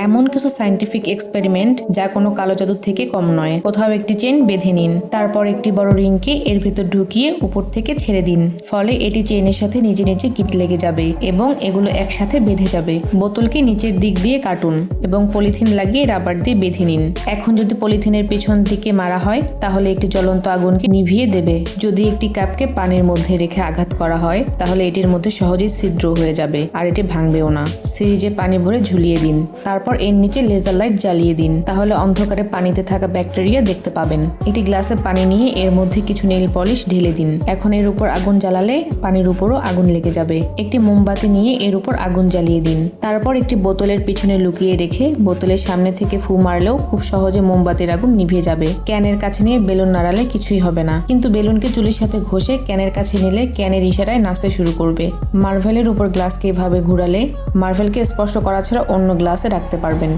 এমন কিছু scientific experiment যা কোনো কালো জাদুর থেকে কম নয়। কোথাও একটি চেন বেঁধে নিন, তারপর একটি বড় রিংকে এর ভেতর ঢুকিয়ে উপর থেকে ছেড়ে দিন। ফলে এটি চেনের সাথে নিজে নিজে গিট লেগে যাবে এবং এগুলো একসাথে বেঁধে যাবে। বোতলকে নিচের দিক দিয়ে কাটুন এবং পলিথিন লাগিয়ে রাবার দিয়ে বেঁধে নিন। এখন যদি পলিথিনের পিছন দিকে মারা হয় তাহলে একটি জ্বলন্ত আগুনকে নিভিয়ে দেবে। যদি একটি কাপকে পানির মধ্যে রেখে আঘাত করা হয় তাহলে এটির মধ্যে সহজেই ছিদ্র হয়ে যাবে আর এটি ভাঙবেও না। সিরিজে পানি ভরে ঝুলিয়ে দিন, তারপর এর নিচে লেজার লাইট জ্বালিয়ে দিন, তাহলে অন্ধকারে পানিতে থাকা ব্যাকটেরিয়া দেখতে পাবেন। একটি গ্লাসে পানি নিয়ে এর মধ্যে কিছু নেল পলিশ ঢেলে দিন। এখন এর উপর আগুন জ্বালালে পানির উপরও আগুন লেগে যাবে। একটি মোমবাতি নিয়ে এর উপর আগুন জ্বালিয়ে দিন, তারপর একটি বোতলের পিছনে লুকিয়ে রেখে বোতলের সামনে থেকে ফু মারলেও খুব সহজে মোমবাতির আগুন নিভে যাবে। ক্যানের কাছে নিয়ে বেলুন নাড়ালে কিছুই হবে না, কিন্তু বেলুনকে চুলির সাথে ঘষে ক্যানের কাছে নিলে ক্যানের ইশারায় নাচতে শুরু করবে। মার্ভেলের উপর গ্লাসকে এভাবে ঘুরালে মার্ভেলকে স্পর্শ করা ছাড়া অন্য গ্লাসে রাখতে পারবেন।